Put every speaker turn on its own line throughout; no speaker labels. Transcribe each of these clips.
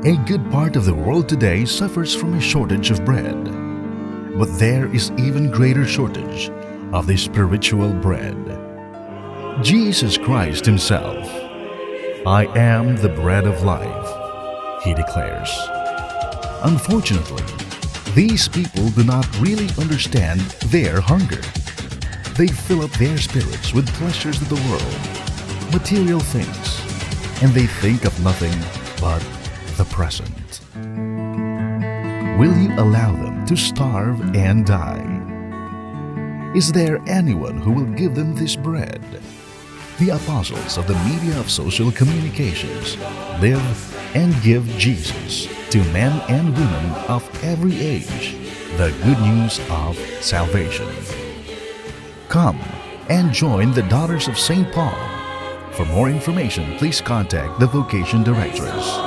A good part of the world today suffers from a shortage of bread. But there is even greater shortage of the spiritual bread. Jesus Christ Himself, "I am the bread of life," He declares. Unfortunately, these people do not really understand their hunger. They fill up their spirits with pleasures of the world, material things, and they think of nothing but the present. Will you allow them to starve and die? Is there anyone who will give them this bread? The apostles of the media of social communications live and give Jesus to men and women of every age the good news of salvation. Come and join the Daughters of St. Paul. For more information, please contact the Vocation Directress.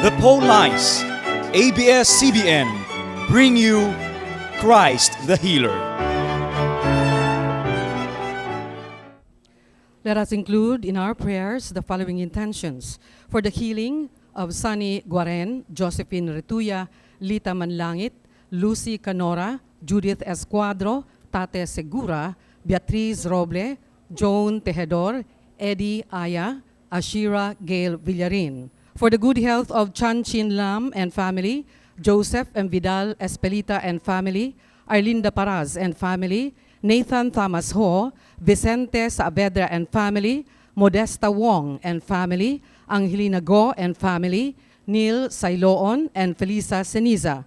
The Paul Lines, ABS-CBN, bring you Christ the Healer.
Let us include in our prayers the following intentions: for the healing of Sunny Guaren, Josephine Retuya, Lita Manlangit, Lucy Canora, Judith Escuadro, Tate Segura, Beatriz Roble, Joan Tejedor, Eddie Aya, Ashira Gail Villarin. For the good health of Chan Chin Lam and family, Joseph M. Vidal Espelita and family, Arlinda Paraz and family, Nathan Thomas Ho, Vicente Saavedra and family, Modesta Wong and family, Angelina Go and family, Neil Sailoon and Felisa Ceniza.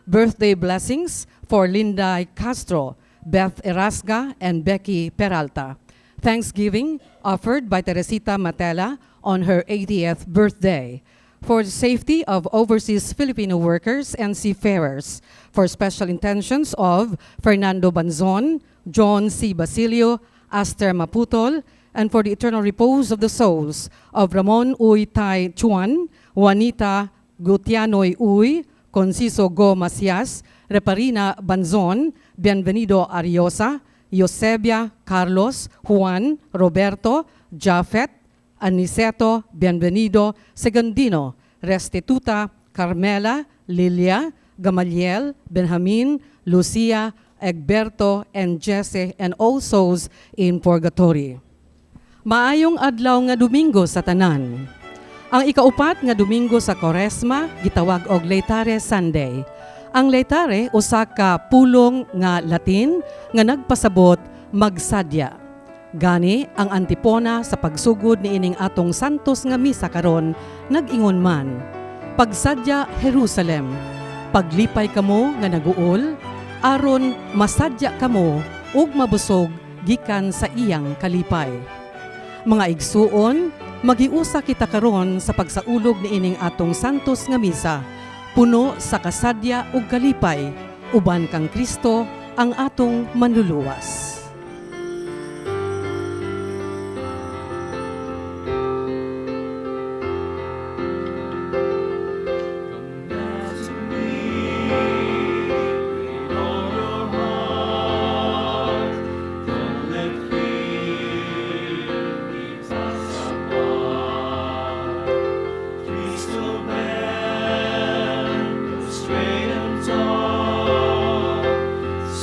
Birthday blessings for Linda Castro, Beth Erasga and Becky Peralta. Thanksgiving offered by Teresita Matela on her 80th birthday. For the safety of overseas Filipino workers and seafarers. For special intentions of Fernando Banzon, John C. Basilio, Aster Maputol, and for the eternal repose of the souls of Ramon Uy Tai Chuan, Juanita Gutianoy Uy, Conciso Go Macias, Reparina Banzon, Bienvenido Ariosa, Eusebia Carlos, Juan, Roberto, Jafet, Aniceto, Bienvenido, Segundino, Restituta, Carmela, Lilia, Gamaliel, Benjamin, Lucia, Egberto, and Jesse, and all souls in purgatory. Maayong adlaw nga Domingo sa tanan. Ang ikaupat nga Domingo sa Koresma gitawag og Laetare Sunday. Ang Laetare usa ka pulong nga Latin nga nagpasabot magsadya. Gani ang antipona sa pagsugod ni ining atong santos nga misa karon nag-ingon man: pagsadya Jerusalem, paglipay kamo nga naguol, aron masadya kamo ug mabusog gikan sa iyang kalipay. Mga igsuon, magiusa kita karon sa pagsaulog ni ining atong santos nga misa, puno sa kasadya ug kalipay, uban kang Kristo ang atong manluluwas.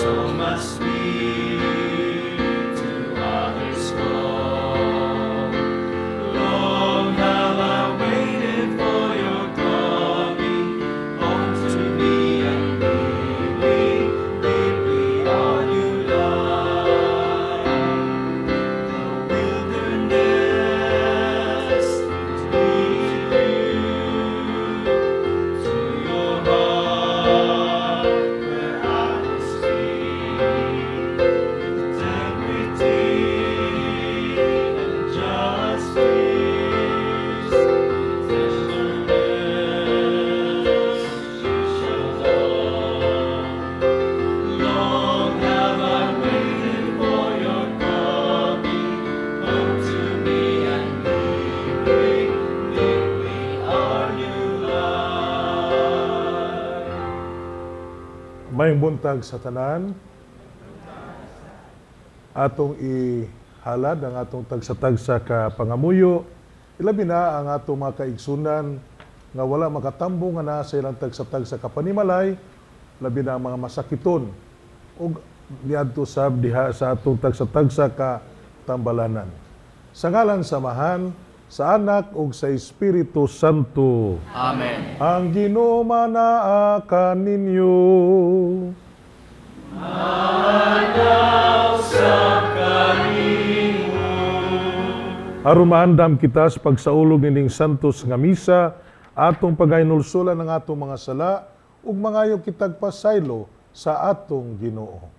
So must we May buntag sa tanan. Atong ihalad ang atong tagsa-tagsa ka pangamuyo. Ilabi na ang atong mga kaigsunan nga wala makatambong nga naa sa ilang tagsa-tagsa ka panimalay. Labi na ang mga masakiton. O niadto sab diha sa atong tagsa-tagsa ka tambalanan. Sa ngalan samahan, sa Anak ug sa Espiritu Santo.
Amen.
Ang Ginoo manaa kaninyo. Aron maandam kita sa pagsaulog nining santos nga misa, atong pagahinulsulan ng atong mga sala, ug mangayo kitag pasaylo sa atong Ginoo.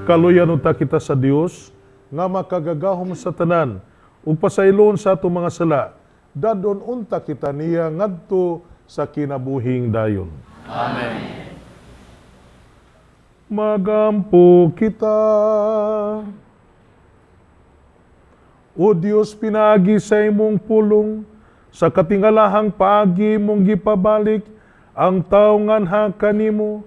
Kaluyan unta kita sa Dios nga makagagahom sa tanan ug pasaylon sa atong mga sala. Dadon unta kita niya ngadto sa kinabuhing dayon.
Amen.
Magampo kita. O Dios, pinagi sa imong pulong, sa katingalahang paagi mong gipabalik ang tao nganha kanimo.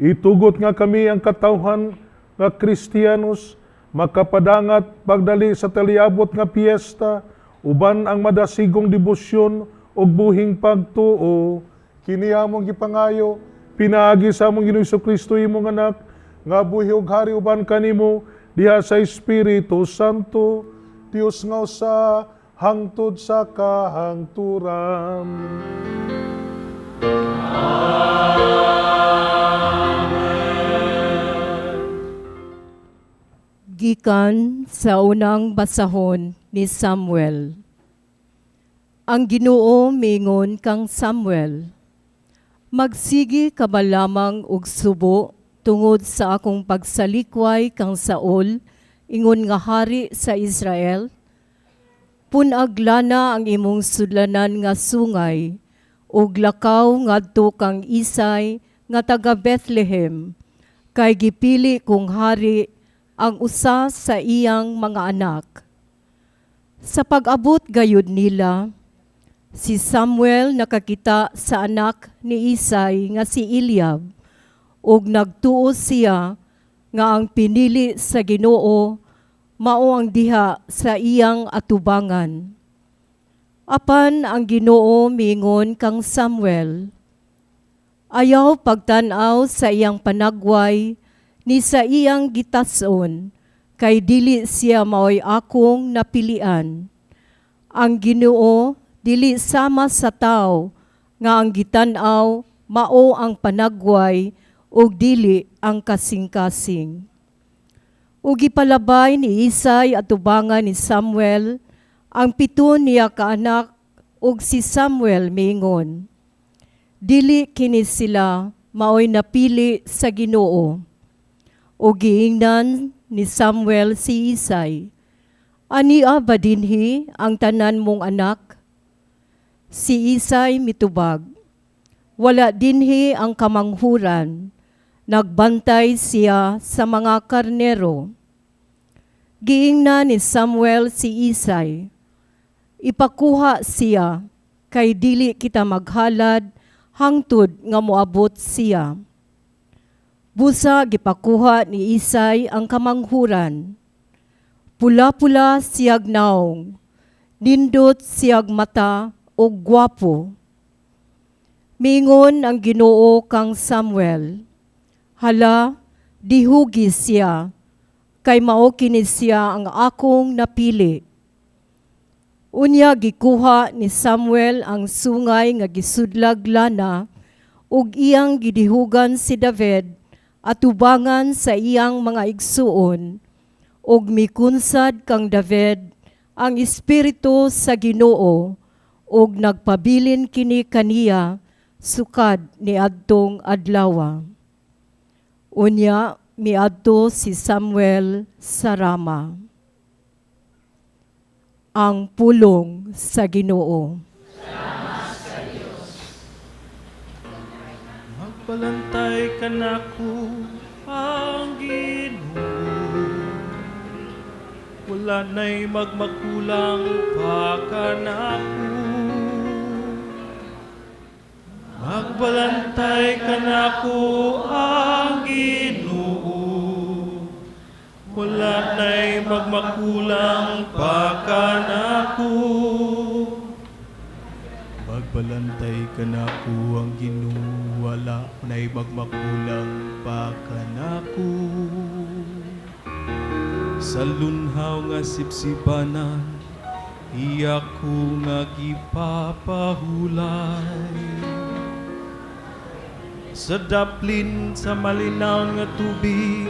Itugot nga kami ang katawhan nga Kristiyanos, makapadangat pagdali sa taliabot nga piyesta, uban ang madasigong debosyon o buhing pagtuo. Kini among gipangayo, pinaagi sa among Ginoong Kristo imong anak, nga buhi ug hari uban kanimo, diha sa Espiritu Santo, Dios nga usa, hangtod sa kahangturan.
Gikan sa unang basahon ni Samuel. Ang Ginoo mingon kang Samuel, magsigi ka ba lamang og subo tungod sa akong pagsalikway kang Saul, ingon nga hari sa Israel? Punaglana ang imong sudlanan nga sungay, ug lakaw ngadto kang Isay nga taga Bethlehem, kay gipili kong hari ang usa sa iyang mga anak. Sa pag-abot gayud nila, si Samuel nakakita sa anak ni Isay nga si Eliab, ug nagtuo siya nga ang pinili sa Ginoo mao ang diha sa iyang atubangan. Apan ang Ginoo mingon kang Samuel, ayaw pagtan-aw sa iyang panagway ni sa iyang gitason, kay dili siya maoy akong napilian. Ang Ginoo dili sama sa tao, nga ang gitan-aw mao ang panagway, ug dili ang kasing-kasing. Ug gipalabay ni Isay atubangan ni Samuel, ang 7 niya kaanak, ug si Samuel mingon, Dili kini sila maoy napili sa Ginoo. O giingnan ni Samuel si Isay, "Ania ba dinhi ang tanan mong anak?" Si Isay mitubag, "Wala dinhi ang kamanghuran, nagbantay siya sa mga karnero." Giingnan ni Samuel si Isay, "Ipakuha siya, kay dili kita maghalad hangtod nga moabot siya." Busa gipakuha ni Isay ang kamanghuran. Pula-pula siyag naong, nindot siyag mata o gwapo. Mingon ang Ginoo kang Samuel, "Hala, dihugis siya, kay mao kini siya ang akong napili." Unya gikuha ni Samuel ang sungay nga gisudlag lana ug iyang gidihugan si David atubangan sa iyang mga igsuon, ug mikunsad kang David ang espiritu sa Ginoo ug nagpabilin kini kaniya sukad ni adtong adlaw. Unya miadto si Samuel sa Rama. Ang pulong sa Ginoo.
Magbalantay ka nako ang Ginoo, wala na'y magmakulang pa ka nako. Magbalantay ka nako ang Ginoo, wala na'y magmakulang pa ka nako. Magbalantay ka nako ang Ginoo, wala na'y magmakulang pa ka nako. Sa lunhaw nga sipsipanan, iyak ko nga gipapahulay. Sa daplin sa malinaw nga tubig,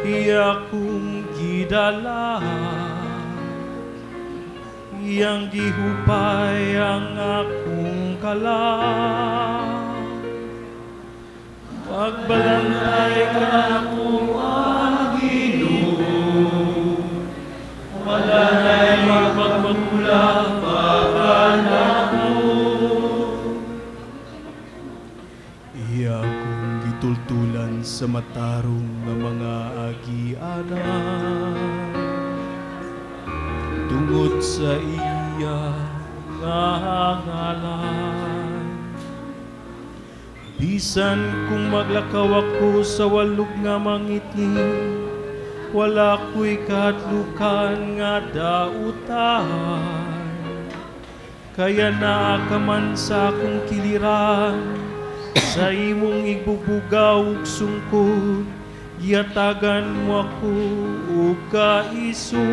iyak kong gidala. Iyang gihupay ang akong kalang. Magbalantay ka nako ang Ginoo, wala na'y magmakulang pa ka nako. Iya kong gitultulan sa matarong nga mga agianan, tungod sa iya nga ngalan. Bisan kung maglakaw ako sa walog nga mangitngit, wala ko'y kadlukan nga dautan. Kaya naakaman sa akong kiliran, sa imong igbubugaw ug sungkod, giyatagan mo ako ug kaisog.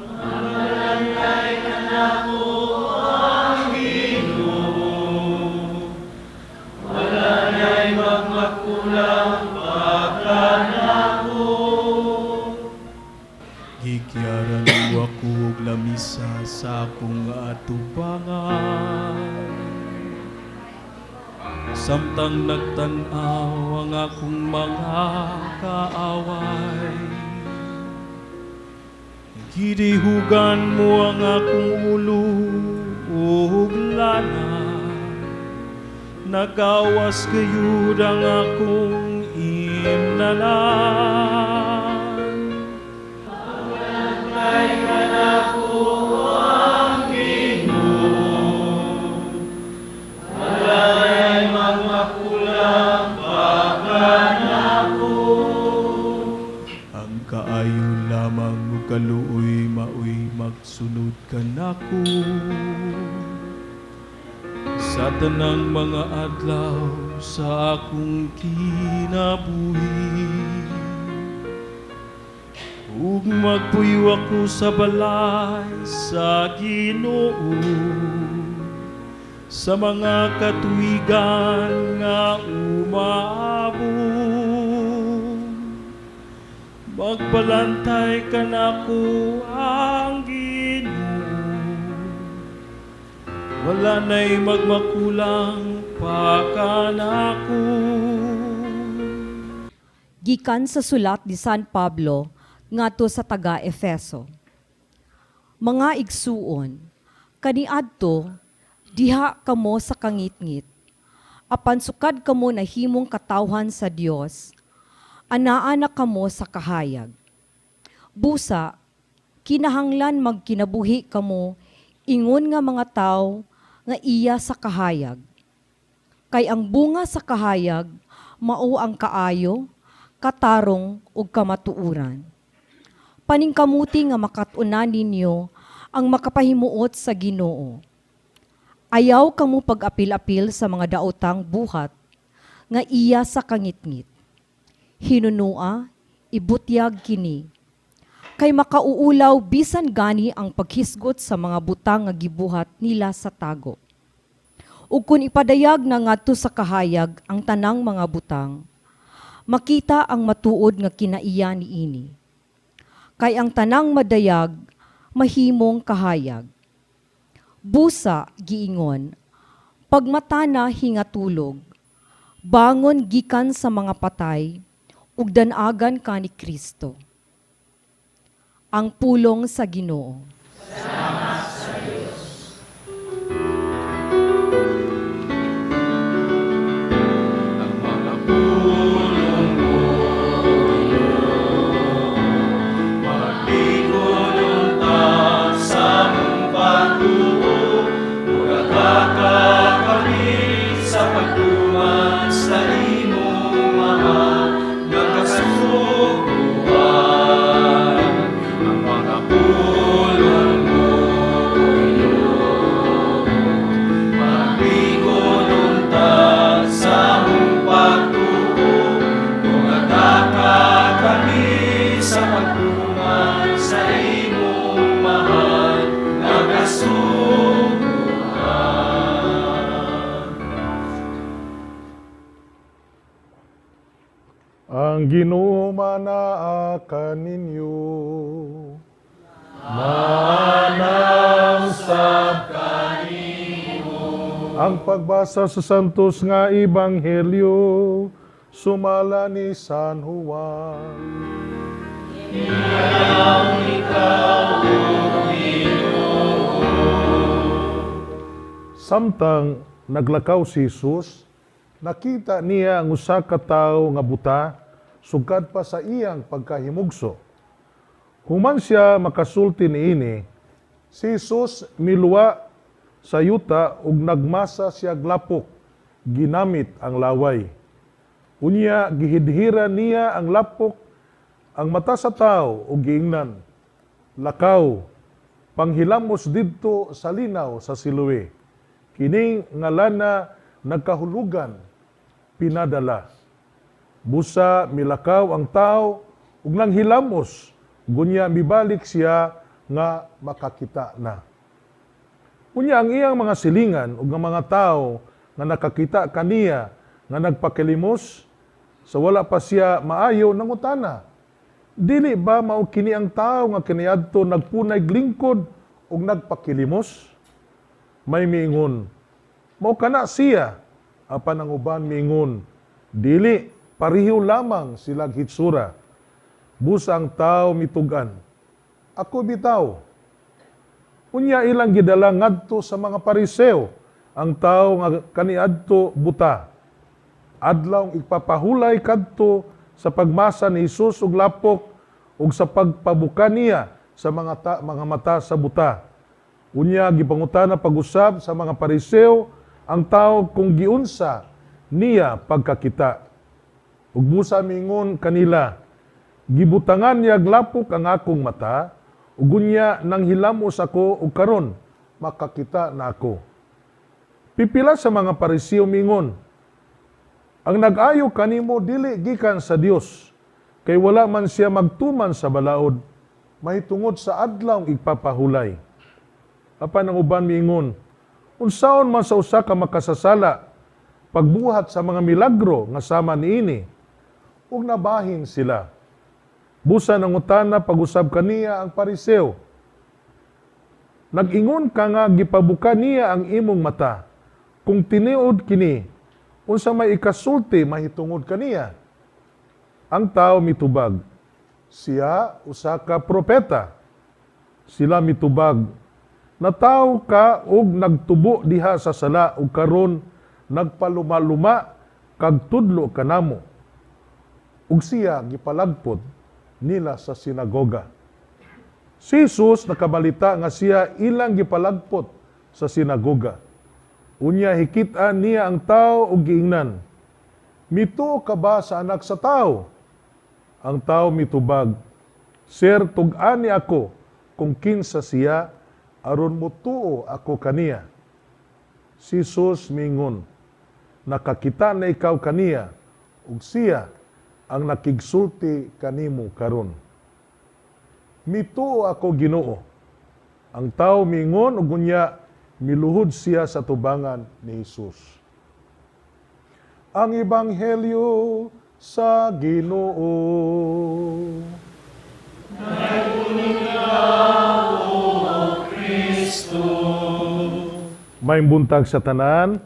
Magbalantay ka nako ang Ginoo, wala na'y magmakulang pa ka nako. Gikyaran mo ako og lamisa sa akong atubangan, samtang nagtanaw ang akong mga kaaway. Gidihugan mo ang akong ulo ug lana, nagawas kayud ang akong imnalan. Magbalantay ka nako ang Ginoo, wala na'y magmakulang pa ka nako. Ang kaayo lamang ug kaluoy maoy magsunod ka nako sa tanang mga adlaw sa akong kinabuhi. Ug magpuyo ako sa balay sa Ginoo, sa mga katuigan nga umaabot. Magbalantay ka nako ang Ginoo, wala na'y magmakulang pa kanako.
Gikan sa sulat ni San Pablo ngadto sa taga Efeso. Mga igsuon, kaniadto diha kamo sa kangitngit, apan sukad kamo nahimong katawhan sa Dios, anaa na kamo sa kahayag. Busa, kinahanglan magkinabuhi kamo ingon nga mga tawo nga iya sa kahayag. Kay ang bunga sa kahayag mao ang kaayo, katarong ug kamatuuran. Paningkamuti nga makatuna ninyo ang makapahimuot sa Ginoo. Ayaw kamo pag-apil-apil sa mga daotang buhat nga iya sa kangitngit. Hinunua, ibutyag kini. Kay makauulaw bisan gani ang paghisgot sa mga butang nga gibuhat nila sa tago. Ug kun ipadayag na ngadto sa kahayag ang tanang mga butang, makita ang matuod nga kinaiya niini. Kay ang tanang madayag, mahimong kahayag. Busa, giingon, pagmatana hingatulog, bangon gikan sa mga patay, ug danagan ka ni Kristo. Ang pulong sa Ginoo.
Salamat sa Diyos.
Ang mga pulong mo, magpigulong ta sa mong pagtuo, magkakakabit sa pagtuman sa imong mahal na kasuguan. Ang mga pulong mo, magpigulong ta sa mong pagtuo, magkakakabit sa pagtuman sa imong mahal na kasuguan.
Ang Ginoo manaa kaninyo. Manang sab kanimo. Ang pagbasa sa santos nga ebanghelyo sumala ni San Juan. Samtang naglakaw si Jesus, nakita niya ang usa ka tawo nga buta sugad pa sa iyang pagkahimugso. Human siya makasulti niini, si Jesus milwa sa yuta ug nagmasa siya glapok, ginamit ang laway. Unya gihidhira niya ang lapok, ang mata sa tawo ug giingnan, lakaw, panghilamos didto sa linaw sa Siloe. Kining ngalana nagkahulugan, pinadala. Busa milakaw ang tao ug nang hilamos, gunya mibalik siya nga makakita na. Unya ang iyang mga silingan ug ang mga tao nga nakakita kaniya nga nagpakilimos, sa wala pa siya maayo nangutana. Dili ba mao kini ang tao nga kaniadto nagpunay glingkod ug nagpakilimos? May miingon, mao kana siya. Apan ang uban miingon, dili, pareho lamang silang hitsura. Busa ang tao mitugan, ako bitaw. Unya ilang gidala ngadto sa mga Pariseo, ang tao nga kaniadto buta. Adlaw ipapahulay kadto sa pagmasa ni Jesus og lapok ug sa pagpabuka niya sa mga mata sa buta. Unya gipangutana pag-usab sa mga Pariseo ang tao kung giunsa niya pagkakita. Ug busa mingon kanila, gibutangan niya glapok ang akong mata, ug unya nang hilamos ako ug karon makakita na ako. Pipila sa mga Pariseo mingon, ang nag-ayo kanimo dili gikan sa Dios, kay wala man siya magtuman sa balaod, mahitungod sa adlaw ipapahulay. Apan ang uban miingon, unsaon man sa usa ka makasasala, pagbuhat sa mga milagro nga sama niini, ug nabahin sila. Busa nangutana pag-usab kaniya ang Pariseo, Nag-ingon ka nga gipabuka niya ang imong mata. Kung tiniod kini, unsa may ikasulti mahitungod kaniya. Ang tao mitubag, siya usa ka propeta. Sila mitubag, nataw ka og nagtubo diha sa sala ug karon nagpaluma-luma kag tudlo kanamo. Ug siya gipalagpot nila sa sinagoga. Si Jesus nakabalita nga siya ilang gipalagpot sa sinagoga. Unya hikit-an niya ang tao ug giingnan, mituo ka ba sa anak sa tao? Ang tao mitubag, Sir, tug-an ni ako kung kinsa siya, aron mutuo ako kaniya. Si Jesus mingon, nakakita na ikaw kaniya, ug siya ang nakigsulti kanimo karon. Mituo ako Ginoo. Ang tao mingon ug unya miluhod siya sa tubangan ni Jesus. Ang Ebanghelyo sa Ginoo. May buntag sa tanan.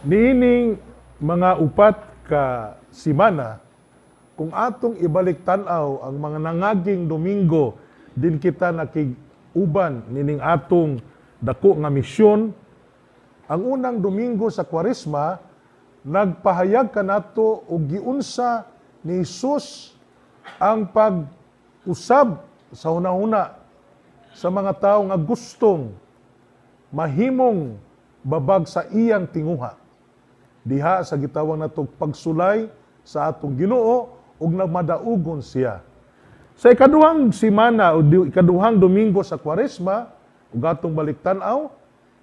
Niining mga upat ka simana, kung atong ibalik tanaw ang mga nangaging Domingo, din kita nakig-uban nining atong dako nga misyon. Ang unang Domingo sa Kwaresma, nagpahayag kanato og giunsa ni Jesus ang pag-usab sa hunahuna sa mga tawo nga gustong mahimong babag sa iyang tinguha. Diha sa gitawag natong pagsulay sa atong Ginoo ug nagmadaugon siya. Sa ikaduhang simana o ikaduhang Domingo sa Kwaresma, ug atong baliktanaw,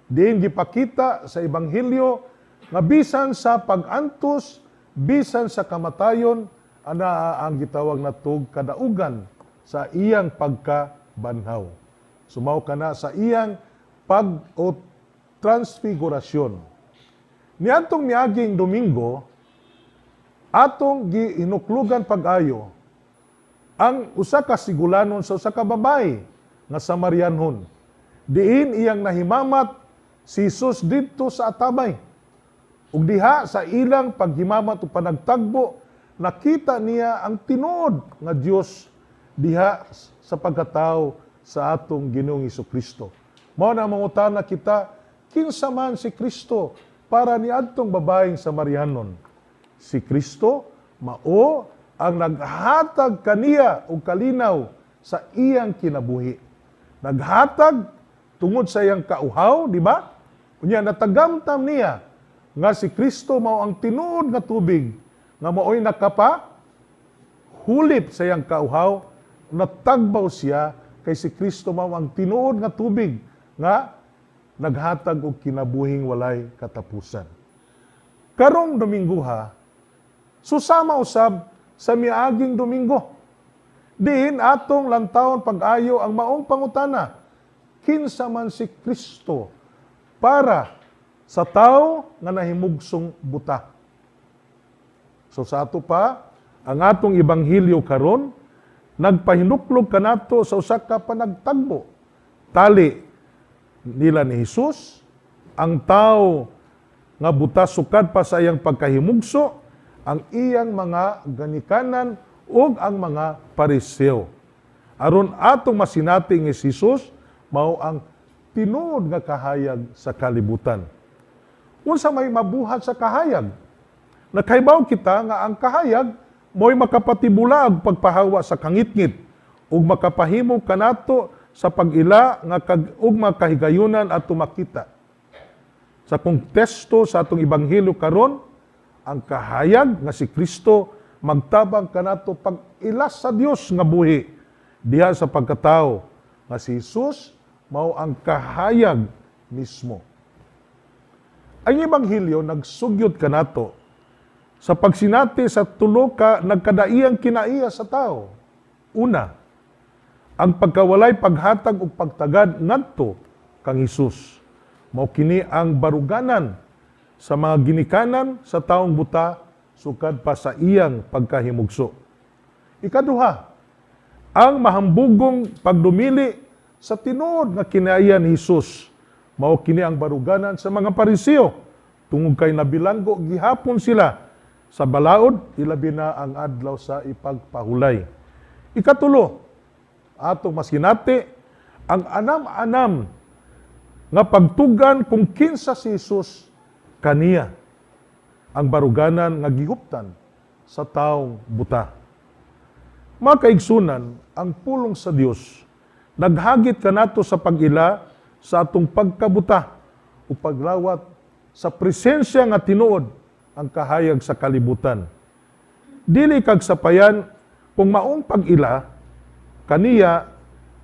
diin gipakita sa Ebanghelyo nga bisan sa pag-antos, bisan sa kamatayon, ana ang gitawag natong kadaugan sa iyang pagkabanhaw. Sumaw kana sa iyang pag o transfigurasyon. Niadtong miaging Domingo, atong giinuklugan pag-ayo ang usa ka sigulanon sa usa ka babae nga Samarianhon. Diin iyang nahimamat si Jesus didto sa atabay. Ug diha sa ilang paghimamat o panagtagbo, nakita niya ang tinuod nga Dios diha sa pagkatao sa atong Ginoong Hesukristo. Mao na mangutana kita, kinsa man si Kristo para niadtong babaeng Samarianon? Si Kristo mao ang naghatag kaniya og kalinaw sa iyang kinabuhi. Naghatag tungod sa iyang kauhaw, di ba? Unya natagamtam niya nga si Kristo mao ang tinuod nga tubig nga mao'y nakapa hulip sa iyang kauhaw, natagbaw siya kay si Kristo mao ang tinuod nga tubig nga naghatag og kinabuhing walay katapusan. Karong Dominguha, susama usab sa miaging Domingo. Diin atong lantawon pag-ayo ang maong pangutana, kinsa man si Kristo para sa tao nga nahimugsong buta. So sa ato pa, ang atong Ebanghelyo karon nagpahinuklog kanato sa usa ka panagtagbo. Tali nila ni Jesus, ang tao nga buta sukad pa sa iyang pagkahimugso, ang iyang mga ganikanan ug ang mga Pariseo. Aron atong masinati nga si Jesus mao ang tinuod nga kahayag sa kalibutan. Unsa may mabuhat sa kahayag? Nakahibaw kita nga ang kahayag mo'y makapatibula og pagpahawa sa kangitngit ug makapahimo kanato sa pag-ila nga ug makahigayunan ato makita. Sa konteksto sa atong Ebanghelyo karon, ang kahayag nga si Kristo magtabang kanato pag-ila sa Dios nga buhi diha sa pagkatao nga si Jesus mao ang kahayag mismo. Ang Ebanghelyo nagsugyot kanato sa pagsinati sa tulo ka nagkadaiyang kinaiya sa tao. Una, ang pagkawalay paghatag ug pagtagad ngadto kang Hesus. Mao kini ang baruganan sa mga ginikanan sa taong buta sukad pa sa iyang pagkahimugso. Ikaduha, ang mahambugong pagdumili sa tinuod nga kinaiya ni Hesus, mao kini ang baruganan sa mga Pariseo, tungod kay nabilanggo gihapon sila sa balaod, ilabi na ang adlaw sa ipagpahulay. Ikatulo, atong masinati, ang anam-anam nga pagtugan kung kinsa si Hesus kaniya, ang baruganan nga gihuptan sa taong buta. Mga kaigsunan, ang pulong sa Dios naghagit kanato sa pag-ila sa atong pagkabuta o paglawat sa presensya nga tinuod ang kahayag sa kalibutan. Dili kag sapayan kung maong pag-ila kaniya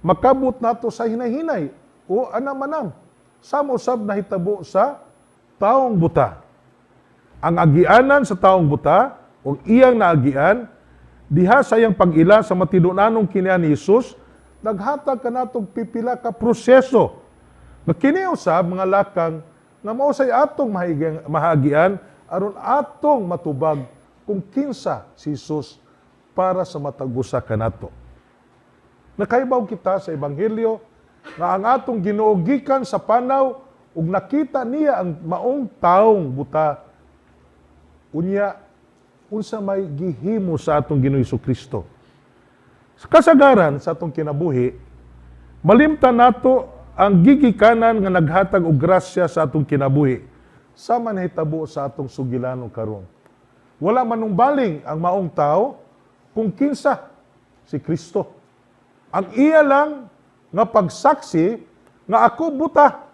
makabot nato sa hinahinay o anam-anam samosab na hitabo sa taong buta. Ang agianan sa taong buta o iyang naagian diha sayang pag-ila sa matinunanong kiniya ni Hesus, naghatag kanatong pipila ka proseso nga kini usab mga lakang nga mao say atong mahagian aron atong matubag kung kinsa si Hesus para sa matag usa kanato. Nakaibaw kita sa ebanghelyo nga ang atong Ginoo gikan sa panaw ug nakita niya ang maong taong buta, unya unsa may gihimo sa atong Ginoo Jesucristo. Sa kasagaran sa atong kinabuhi, malimtan nato ang gigikanan nga naghatag og grasya sa atong kinabuhi sa manahitabo sa atong sugilanon karon. Wala manungbaling ang maong tao kung kinsa si Kristo. Ang iya lang nga pagsaksi nga ako buta,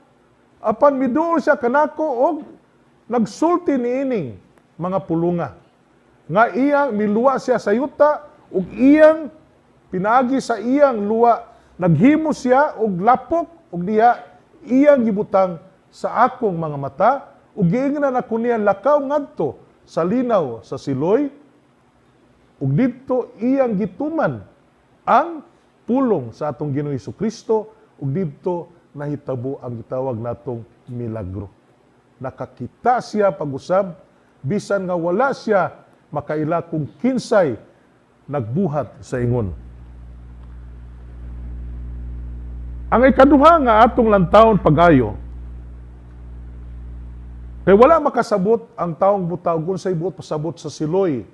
apan miduol siya kanako og nagsulti niining mga pulunga. Nga iyang miluwa siya sa yuta ug iyang pinagi sa iyang luwa, naghimo siya og lapok ug diha iyang gibutang sa akong mga mata ug giingnan ako niya lakaw ngadto sa linaw sa Siloy ug didto iyang gituman ang pulong sa atong Ginoo Jesucristo ug didto nahitabo ang gitawag natong milagro. Nakakita siya pag-usab bisan nga wala siya makaila kung kinsay nagbuhat sa ingon. Ang ikaduha nga atong lantawon pag-ayo, kay wala makasabot ang taong buta ug unsay buot pasabot sa Siloy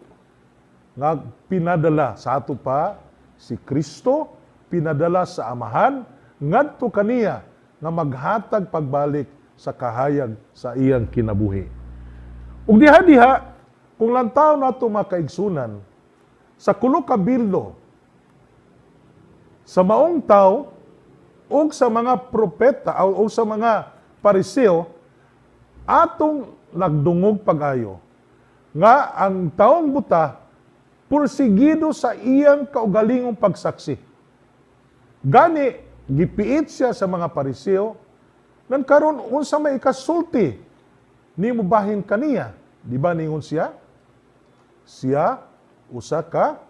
nga pinadala sa ato pa si Kristo, pinadala sa Amahan ngadto kaniya nga maghatag pagbalik sa kahayag sa iyang kinabuhi. Ug diha-diha kung lantawon nato makaigsunan sa kulo ka bildo sa maong tao o sa mga propeta o sa mga Pariseo, atong nagdungog pag-ayo nga ang taong buta pursigido sa iyang kaugalingong pagsaksi. Gani, gipiit siya sa mga Pariseo, nan karon unsa may ikasulti ni mubahin kaniya. Di ba ningon siya? Siya usa ka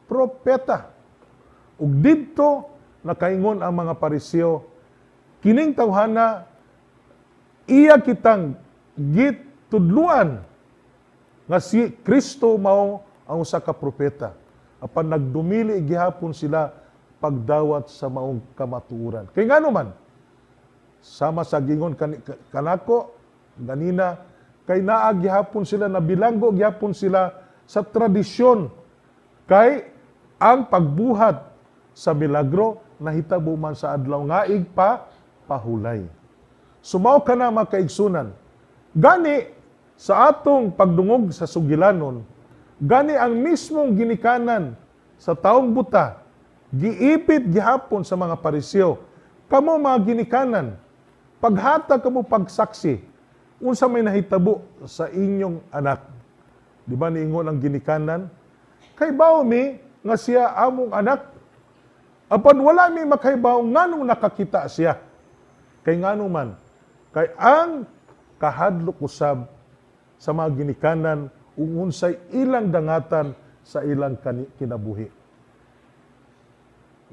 propeta. Ug didto nakaingon ang mga Pariseo, kining tawhana iya kitang gitudluan nga si Kristo mao ang usa ka propeta. Apan nagdumili gihapon sila pagdawat sa maong kamatuoran. Kay ngano man, sama sa gingon kanako ganina, kay naa gihapon sila, nabilanggo gihapon sila sa tradisyon kay ang pagbuhat sa milagro nahitabo man sa adlaw nga pahulay. Sumaw ka na makaigsunan. Gani sa atong pagdungog sa sugilanon, gani ang mismong ginikanan sa taong buta, giipit gihapon sa mga Pariseo. Kamo mga ginikanan, paghatag kamo pagsaksi, unsa may nahitabo sa inyong anak. Di ba niingon ang ginikanan? Kay mi nga siya among anak, apan wala mi makaibaw nganong nakakita siya. Kay ngano man, kay ang kahadlok usab sa mga ginikanan ug unsay ilang dangatan sa ilang kinabuhi.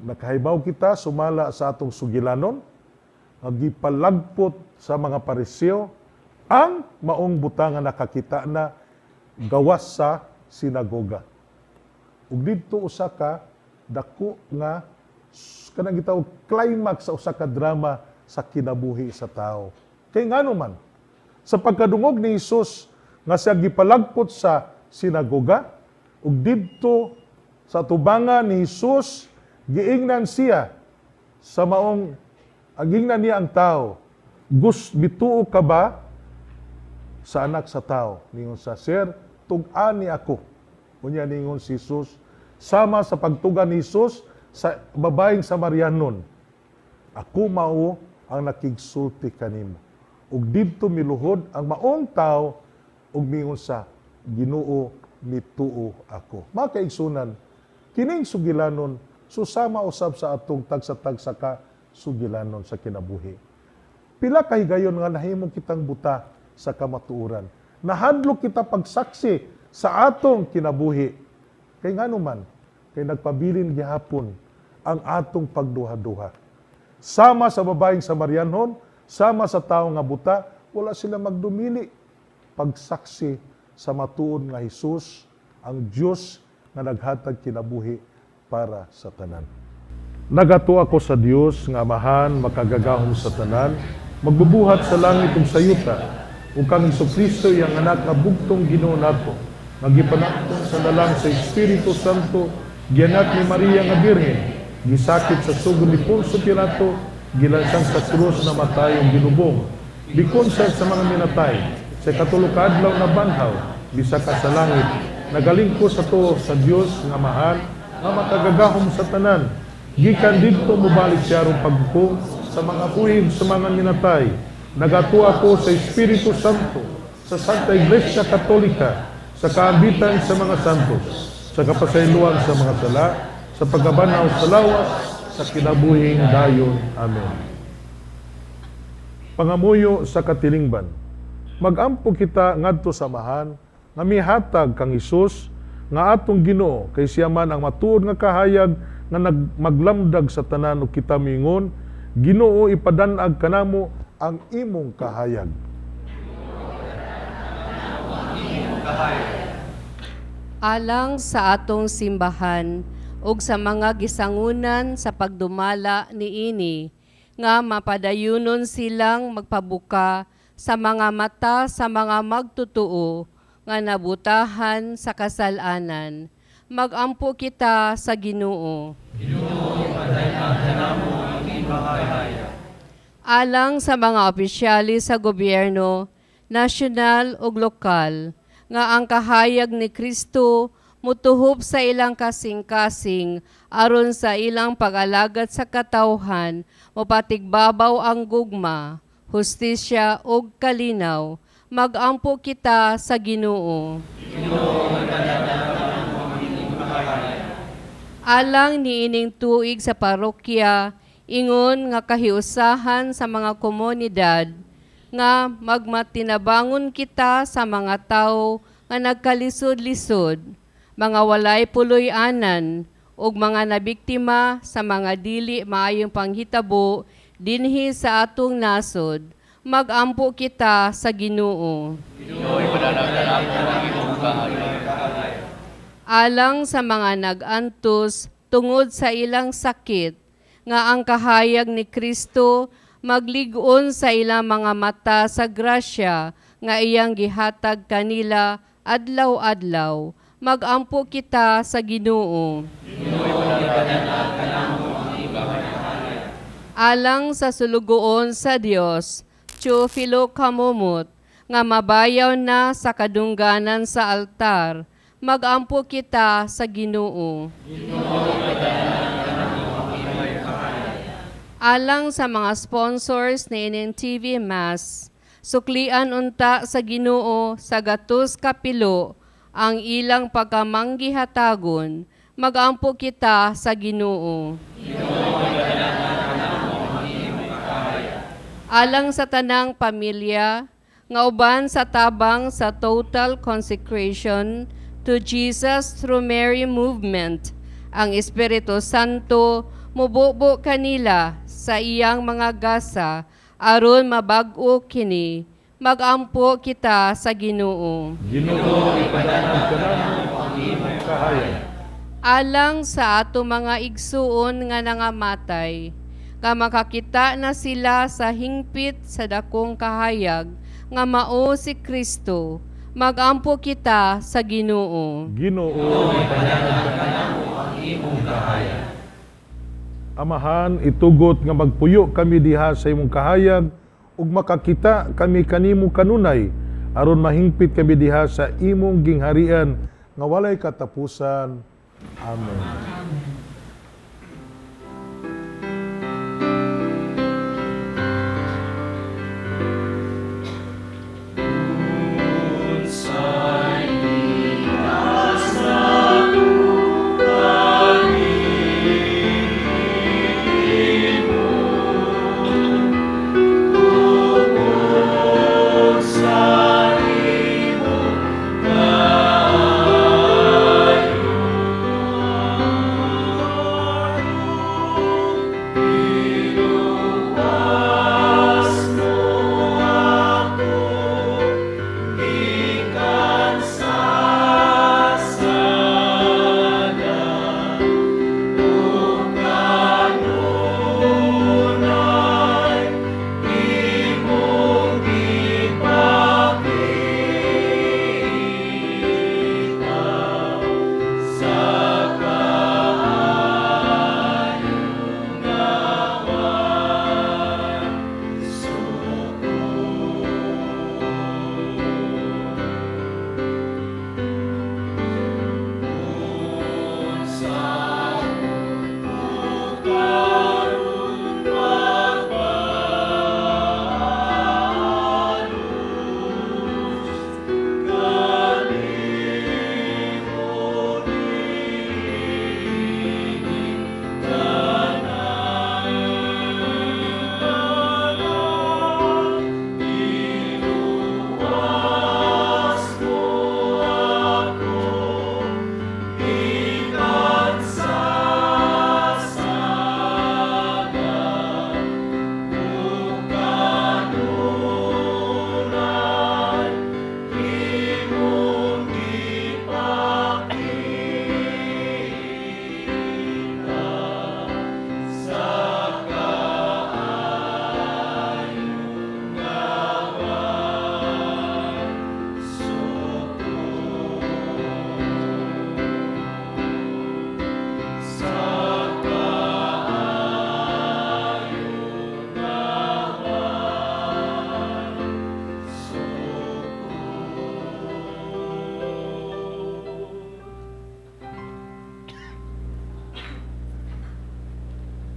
Nakahibaw kita sumala sa atong sugilanon, gipalagpot sa mga Pariseo ang maong buta nga nakakita na gawas sa sinagoga. Ug didto usa ka dako nga kanang gitawag climax sa usa ka drama sa kinabuhi sa tao. Kay ngano man, sa pagkadungog ni Hesus nga siya gipalagpot sa sinagoga ug didto sa tubangan ni Hesus giingnan siya sa maong agingnan niya ang tao. Bituo ka ba sa anak sa tao? Ningon sa Sir, tug-an ni ako. Unya ningon si Hesus, sama sa pagtugan ni Hesus sa babaeng Samarianon. Ako mao ang nakigsulti kanimo. Ug didto miluhod ang maong tao ug mingon sa Ginoo mituo ako. Mga kaigsunan, kining sugilanon susama usab sa atong tagsa-tagsa ka sugilanon sa kinabuhi. Pila ka higayon nga nahimong kitang buta sa kamatuoran. Nahadlok kita pagsaksi sa atong kinabuhi. Kay ngano man, kay nagpabilin gihapon ang atong pagduha-duha. Sama sa babaeng Samarianon, sama sa tao nga buta, wala sila magdumili. Pagsaksi sa matuod nga Hesus, ang Diyos nga naghatag kinabuhi para sa tanan. Nagato ako sa Dios nga amahan makagagahom sa tanan, magbubuhat sa langit ug sayuta, ug kang Hesukristo iyang anak nga bugtong Ginoo nato, magipanakton sa dalang sa Espiritu Santo, gianak ni Maria nga Birhen, gisakit sa sugod ni Poncio Pilato, gilansang sa krus na matayong ginubong, bikonsag sa mga minatay, sa katulog adlaw na banhaw, bisaka sa langit, nagalingkod sa to sa Dios nga mahal, nga makagagahom sa tanan, gikan didto mobalik siya ron pagbuko sa mga buhig sa mga minatay, nagatua ko sa Espiritu Santo, sa Santa Iglesia Katolika, sa kaambitan sa mga santos, sa kapasayloan sa mga sala, sa pagabanaw sa lawas, sa kinabuhing dayon. Amen. Pangamuyo sa katilingban, magampo kita ngadto sa amahan, nga mihatag kang Hesus, nga atong Ginoo, kay siya man ang matuod nga kahayag, nga maglamdag sa tanan ug kita mingon, Ginoo ipadanag kanamo ang imong kahayag.
Alang sa atong simbahan ug sa mga gisangunan sa pagdumala niini nga mapadayunon silang magpabuka sa mga mata sa mga magtutuo nga nabutahan sa kasalanan. Magampo kita sa Ginoo.
Ginoo, ipadanag kanamo ang imong kahayag.
Alang sa mga opisyali sa gobyerno, nasyonal ug lokal, nga ang kahayag ni Kristo mutuhop sa ilang kasing-kasing aron sa ilang pag-alagad sa katawhan, mapatigbabaw ang gugma, hustisya ug kalinaw. Magampo kita sa Ginoo.
Ginoo, ipadanag kanamo ang imong kahayag.
Alang niining tuig sa parokya, ingon nga kahiusahan sa mga komunidad, nga magmatinabangon kita sa mga tao nga nagkalisod-lisod, mga walay puloy-anan, ug mga nabiktima sa mga dili maayong panghitabo dinhi sa atong nasod. Magampo kita sa Ginoo.
Ginoo, ipadanag kanamo ang imong kahayag.
Alang sa mga nag-antos tungod sa ilang sakit, nga ang kahayag ni Kristo magligon sa ilang mga mata sa grasya nga iyang gihatag kanila adlaw-adlaw. Magampo kita sa Ginoo. Alang sa sulugoon sa Dios, Teofilo Kamumot, nga mabayaw na sa kadungganan sa altar. Magampo kita sa Ginoo. Alang sa mga sponsors ni NNTV Mass, suklian unta sa Ginoo sa gatos kapilo ang ilang pagkamanggihatagon. Magampo kita sa Ginoo. Alang sa tanang pamilya, nga uban sa tabang sa total consecration to Jesus through Mary movement, ang Espiritu Santo mububo kanila sa iyang mga gasa aron mabag-o kini. Magampo kita sa Ginoo.
Ginoo, ipadanag kanamo ang imong kahayag.
alang sa ato mga igsuon nga nangamatay, nga makakita na sila sa hingpit sa dakong kahayag, nga mao si Kristo, magampo kita sa Ginoo.
Ginoo,
Ipanatag ka namo ang imong kahayag.
Amahan, itugot nga magpuyo kami diha sa imong kahayag, ug makakita kami kanimo kanunay, aron mahingpit kami diha sa imong gingharian, nga walay katapusan. Amen.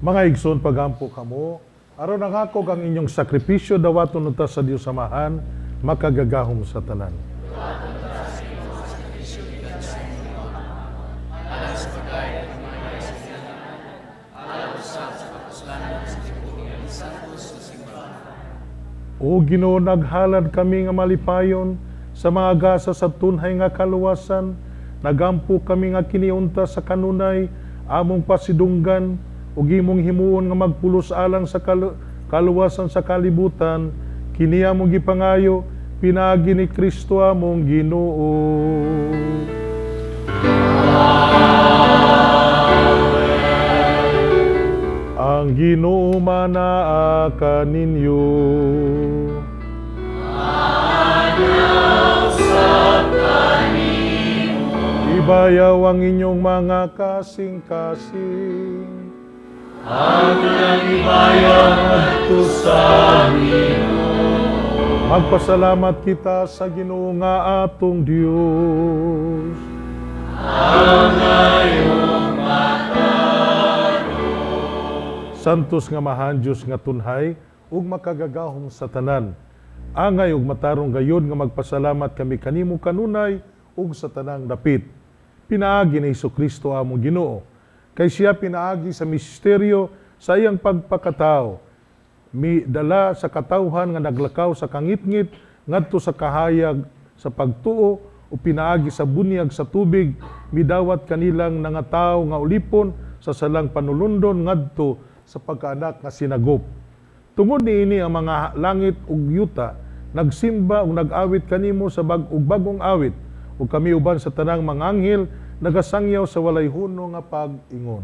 Mga igsoon, pagampo kamo, aron nangakog ang inyong sakripisyo dawaton unta sa Dios Amahan, makagagahom sa tanan. O Ginoo, naghalad kami nga malipayon sa mga gasa sa tunhay nga kaluwasan, nagampo kami nga kiniunta sa kanunay, among pasidunggan, ug imong himuon nga magpulos alang sa kaluwasan sa kalibutan, kini among gipangayo, pinaagi ni Kristo among Ginoo. Ang Ginoo manaa kaninyo. Ibayaw ang inyong mga kasing-kasing.
Ang nagibayaw adto sa Ginoo.
Magpasalamat kita sa Ginoo nga atong Dios.
Ang ngayong
Santos nga mahan Diyos nga tunhay, ug makagagahom sa tanan. Angay ug matarong gayon nga magpasalamat kami kanimo kanunay, ug sa tanang dapit. Pinaagi ni Jesucristo among Ginoo. Kay siya pinaagi sa misteryo sa iyang pagpakatao. Dala sa katawhan nga naglakaw sa kangitngit, ngadto sa kahayag sa pagtuo, o pinaagi sa bunyag sa tubig, midawat kanilang nangataw nga ulipon sa salang panulundon ngadto sa pagkaanak nga sinagop. Tungod niini ang mga langit ug yuta, nagsimba ug nag-awit kanimo sa bagong awit, ug kami uban sa tanang mga anghel nagasangyaw sa walay huno nga pag-ingon.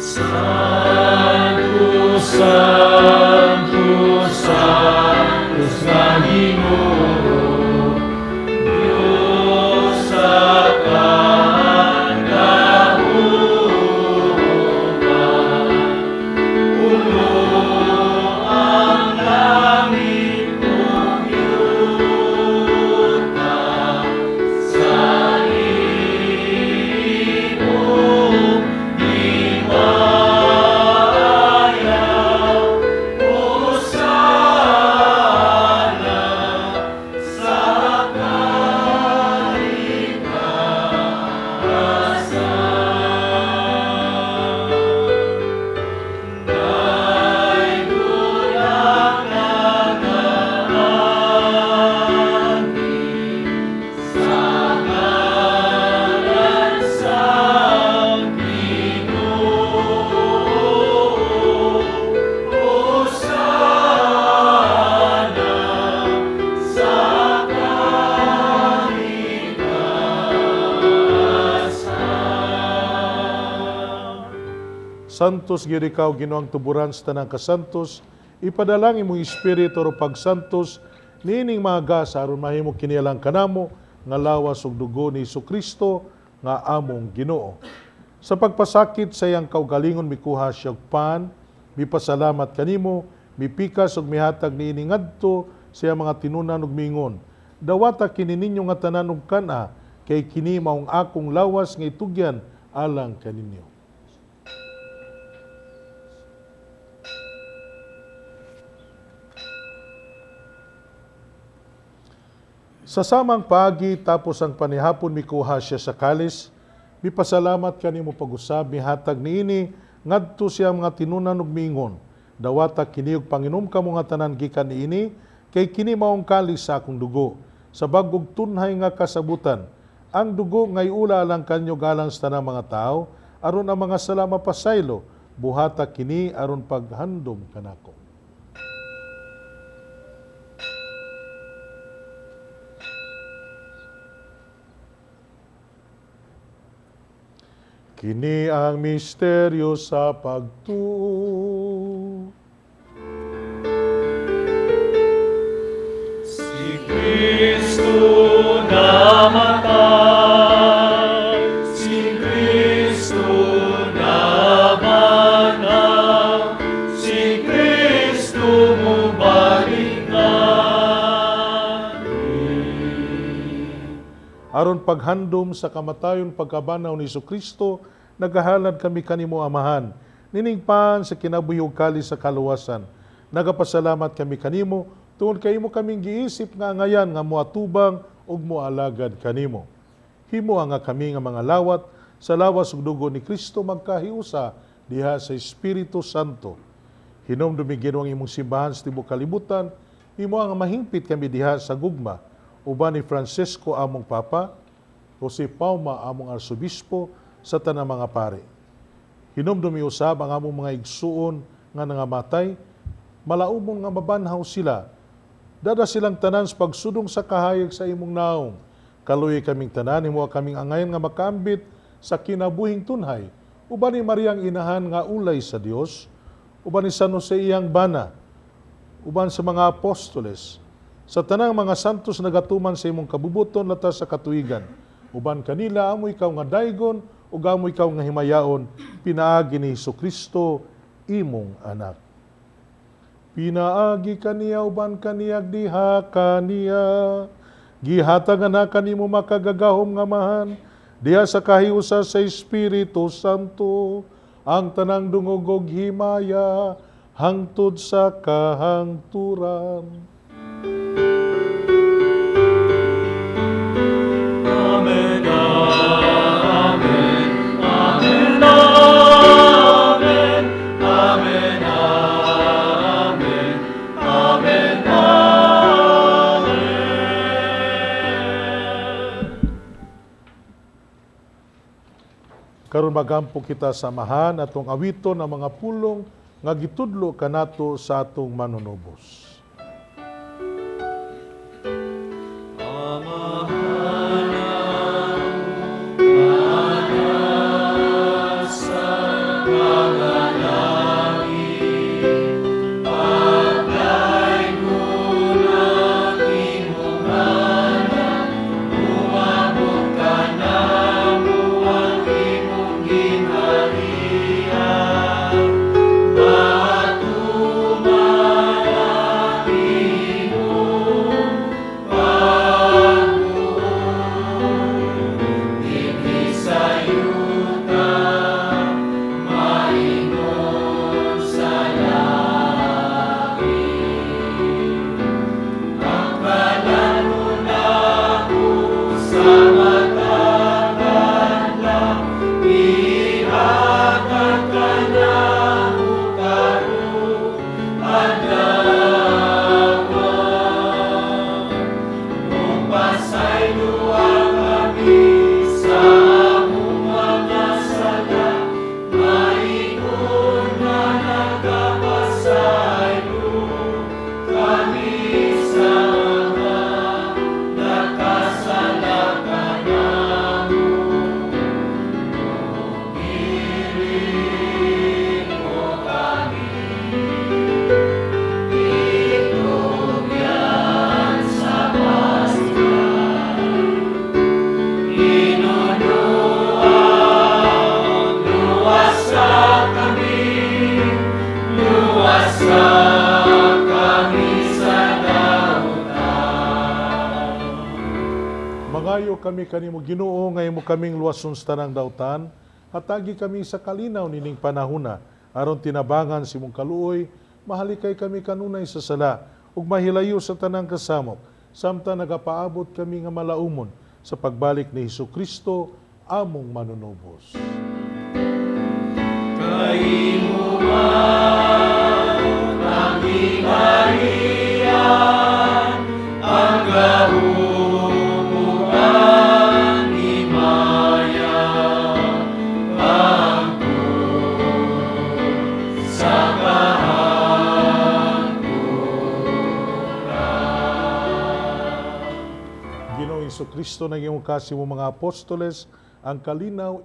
Santo, Santo, Santo sa Ginoo, Diyos sa kagahuman, puno ang langit kong yuta sa imong himayaw, Hosana sa kaligtasan. Kay gulang nangaangin sa ngalan sa Ginoo, Hosana sa kaligtasan.
Santos gyud ikaw Ginoong tuburan sa tanang kasantos, ipadalangin mong espiritu ro pagsantos niining mga gasa aron mahimo kinialang kanamo nga lawas ug dugo ni Jesucristo nga among Ginoo. Sa pagpasakit sa iyang kaugalingon mikuha siya og pan, mipasalamat kanimo, mipikas ug mihatag niini ngadto sa iyang mga tinunan ug mingon. Dawata kini ninyo nga tanan ug kana, kay kini maong akong lawas nga itugyan alang kaninyo. Sa samang pagi tapos ang panihapon mikuha siya sa kalis, mipasalamat kanimo pag-usab mihatag niini ngadto siya mga tinunan ug miingon. Dawata kini og panginom kamo nga tanan gikan niini, kay kini maong kalis sa akong dugo. Sa bag-og tunhay nga kasabutan, ang dugo ngay ula lang kanyo galang sa tanang mga tao, aron ang mga sala mapasaylo, buhata kini aron paghandom kanako. Kini ang misteryo sa pagtuo.
Si Kristo namatay, si Kristo nabanang, si Kristo mubalingan.
Aron paghandom sa kamatayon pagkabanaw ni Jesucristo, nagahalad kami kanimo Amahan. Niningpan sa kinabuhi ug kalis sa kaluwasan. Nagapasalamat kami kanimo tungod kay imo kaming giisip nga ngayan nga moatubang ug moalagad kanimo. Himo nga kami nga mga lawat sa lawas ug dugo ni Kristo magkahiusa diha sa Espiritu Santo. Hinomdumi Ginoo ang imong simbahan sa tibuok kalibutan, himo nga mahingpit kami diha sa gugma uban ni Francisco among Papa, Jose Pauma among Arsobispo, sa tanang mga pare. Hinomdumi usab ang among mga igsuon nga nangamatay, malaumon nga mabanhaw sila. Dada silang tanan sa pagsudong sa kahayag sa imong naong. Kaluoy kaming tanan, himo kaming angayon nga makaambit sa kinabuhing tunhay. Uban ni Mariang inahan nga ulay sa Dios, uban ni San Jose iyang bana, uban sa mga apostoles, sa tanang mga santos nagatuman sa imong kabubuton latas sa katuigan. Uban kanila amo ikaw nga daygon ug amo ikaw nga himayaon, pinaagi ni Jesucristo imong anak. Pinaagi kaniya uban kaniyag diha kaniya, gihatagan na kanimo makagagahom nga mahan, diha sa kahiusa sa Espiritu Santo, ang tanang dungog ug himaya hangtod sa kahangturan.
Amen, amen, amen, amen, amen, amen, amen, amen.
Karon magampo kita samahan atong awiton ang mga pulong nga gitudlo kanato sa atong manunubos. Mangayo kami kanimo Ginoo ngayon mo kaming luwason sa tanang dautan, hatagi kami sa kalinaw nining panahuna, aron tinabangan si mong kaluoy, mahalikay kami kanunay sa sala, ug mahilayo sa tanang kasamok, samtang nagapaabot kami nga malaumon sa pagbalik ni Hesukristo, among manunubos. Kristo na iyong kasi mo mga apostoles, ang kalinaw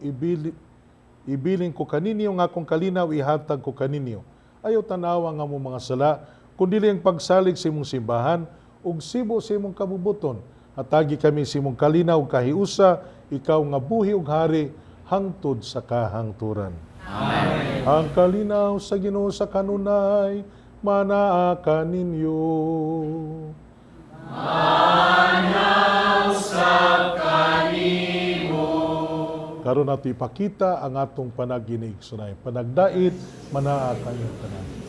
ibilin ko kaninyo, nga akong kalinaw ihatag ko kaninyo. Ayaw tanawa nga mo mga sala, kundi ang pagsalig sa imong simbahan, ug sibo sa imong kabubuton. Hatagi kami sa imong kalinaw kahiusa, ikaw nga buhi ug hari, hangtod sa kahangturan. Amen. Ang kalinaw sa Ginoo sa kanunay, manaa kaninyo. Karon nato ipakita ang atong panaginig sunay. Panagdait, manaa kayo tanan.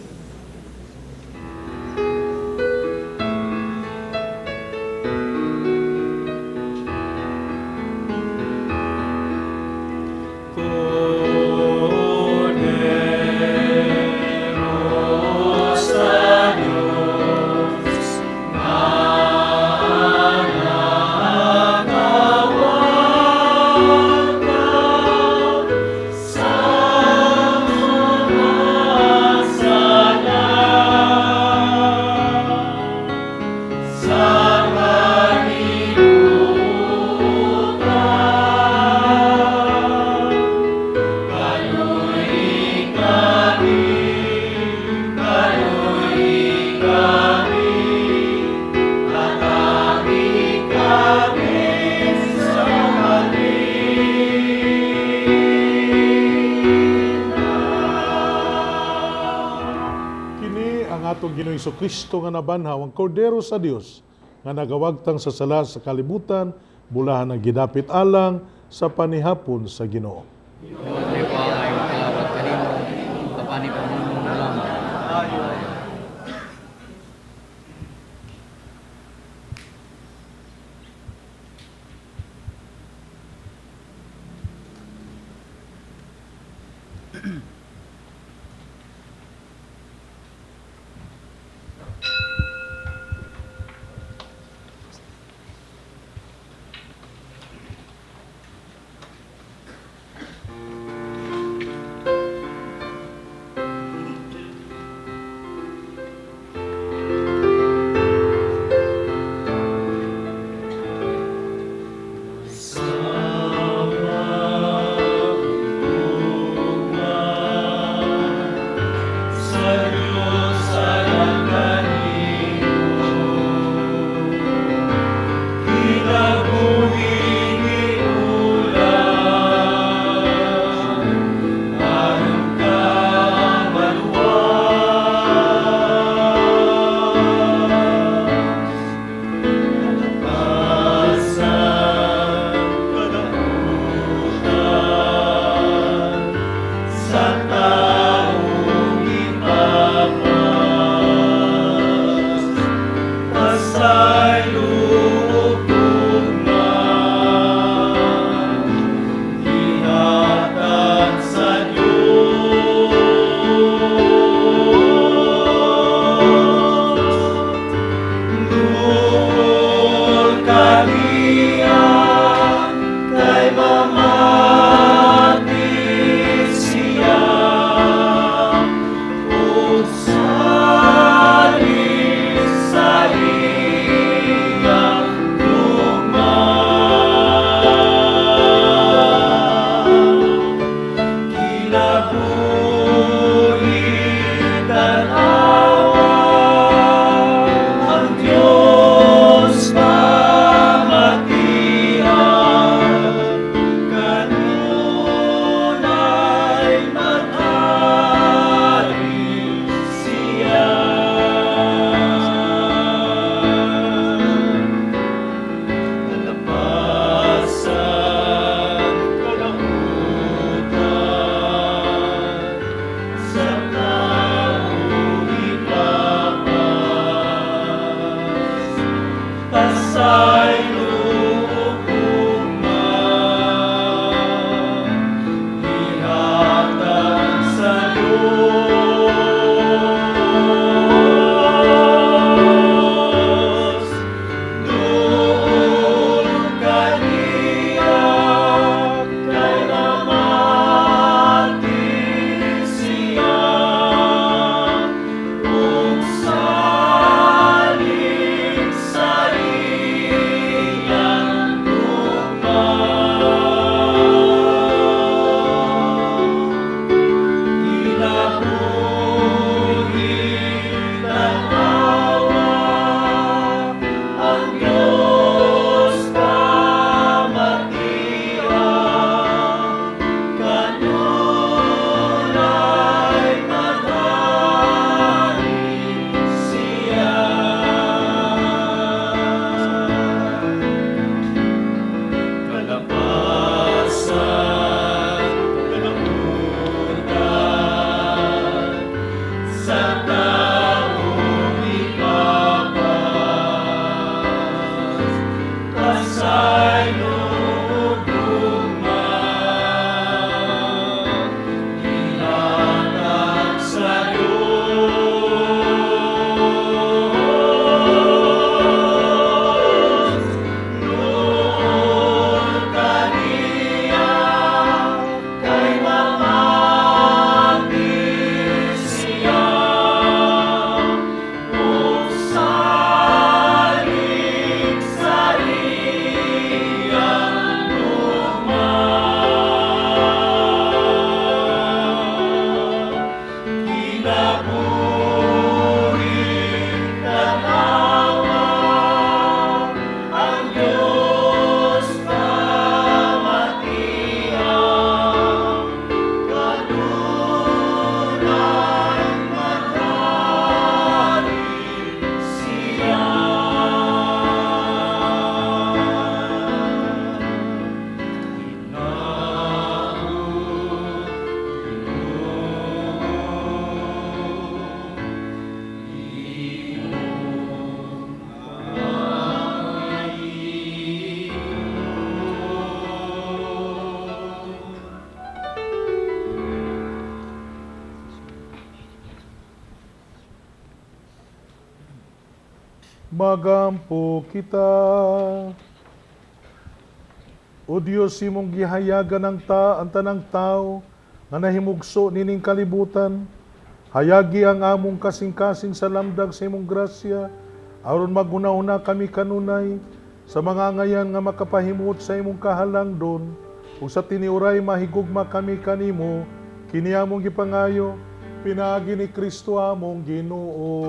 Ginoong Hesukristo nga nabanhaw, ang kordero sa Dios nga nagawagtang sa sala sa kalibutan, bulahan ang gidapit alang sa panihapon sa Ginoo. Magampo kita. O Diyos, imong gihayagan ang tanang tao nga nahimugso nining kalibutan. Hayagi ang among kasing-kasing sa lamdag sa imong grasya, aron maguna-una kami kanunay sa mga ngayan nga makapahimot sa imong kahalangdon, ug sa tiniuray mahigugma kami kanimo, kini among gipangayo, pinaagi ni Kristo among Ginoo.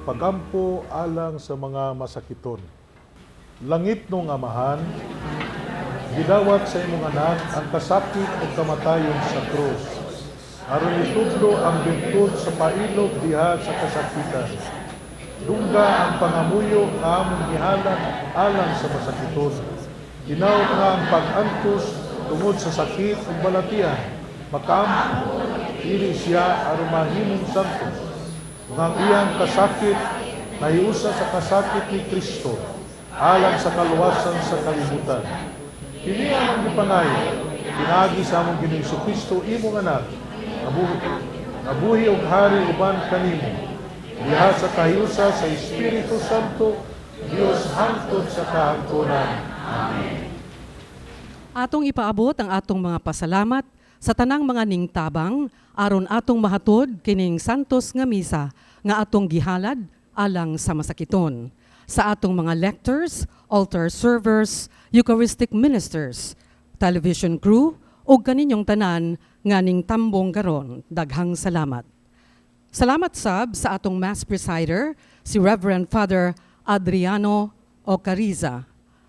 Pagampo alang sa mga masakiton. Langit nung Amahan, gidawat sa imong anak ang kasakit o kamatayon sa krus, aron itudlo ang bingtod sa pailog diha sa kasakitan. Dungga ang pangamuyo nga among gihalan alang sa masakiton. Ginaw nga ang pag-antos tungod sa sakit ug balatian, makaampo dili siya aron mahimong santos. Ngang iyang kasakit, nahiusa sa kasakit ni Kristo, alang sa kaluwasan sa kalibutan. Kini ang gipangayo, pinagi sa among Ginoong Kristo, imong anak, nabuhi og hari uban kanimo, diha sa kahiusa sa Espiritu Santo, Dios hangtod sa kahangtunan. Amen.
Atong ipaabot ang atong mga pasalamat sa tanang mga ningtabang aron atong mahatod kining santos nga misa nga atong gihalad alang sa masakiton. Sa atong mga lectors, altar servers, Eucharistic ministers, television crew, ug kaninyong tanan nga ning tambong karon, daghang salamat. Salamat sab sa atong Mass Presider, si Reverend Father Adriano Ocariza,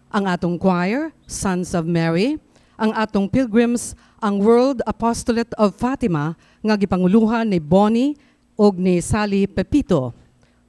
ang atong choir, Sons of Mary, ang atong pilgrims, ang World Apostolate of Fatima, nga gipanguluhan ni Bonnie og ni Sally Pepito.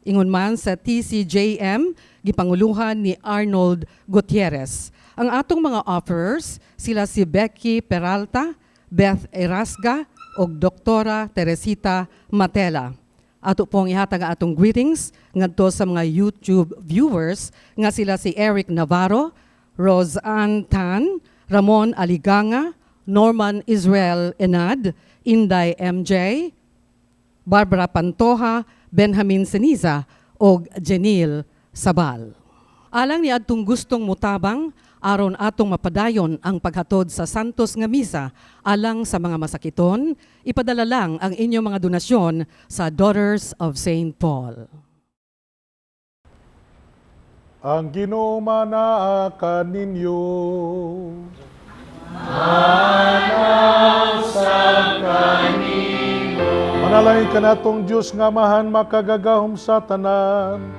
Ingon man sa TCJM, gipanguluhan ni Arnold Gutierrez. Ang atong mga offerers, sila si Becky Peralta, Beth Erasga, og Doktora Teresita Matela. Ato pong ihatag atong greetings ngadto sa mga YouTube viewers nga sila si Eric Navarro, Roseanne Tan, Ramon Aliganga, Norman Israel Enad, Inday MJ, Barbara Pantoja, Benjamin Seniza, og Jenil Sabal. Alang ni adtong gustong mutabang, aron atong mapadayon ang paghatod sa santos nga misa alang sa mga masakiton, ipadala lang ang inyong mga donasyon sa Daughters of St. Paul.
Ang Ginoo manaakan ninyo. Manalangin ka natong Diyos nga Amahan makagagahom sa tanan,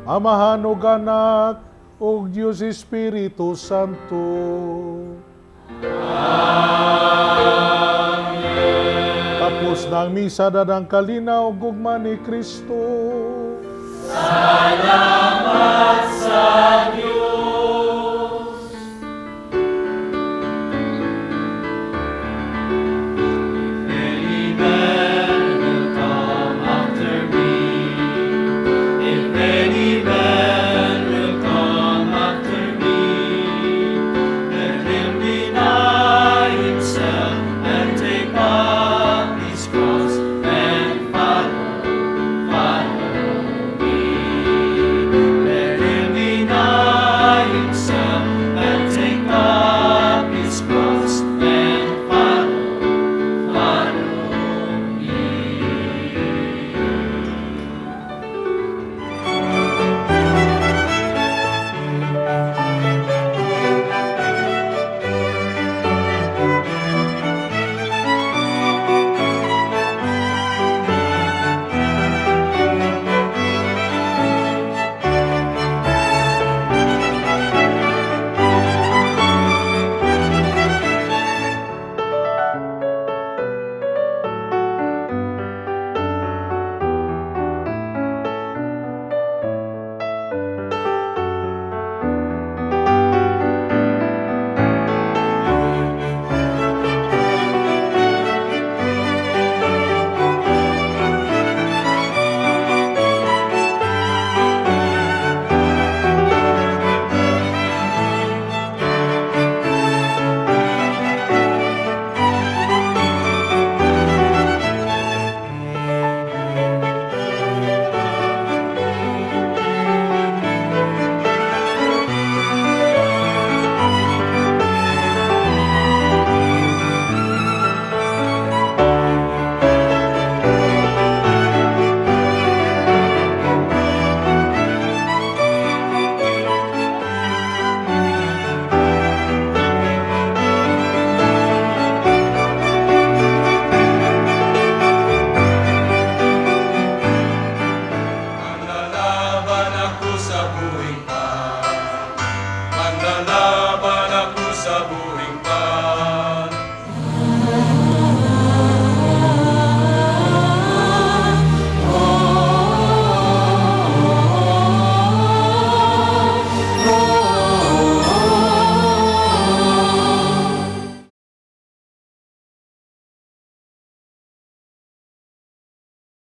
Amahan o Anak o Diyos Espiritu Santo. Amen. Tapos na ang misa dadang kalinaw gugma ni Kristo.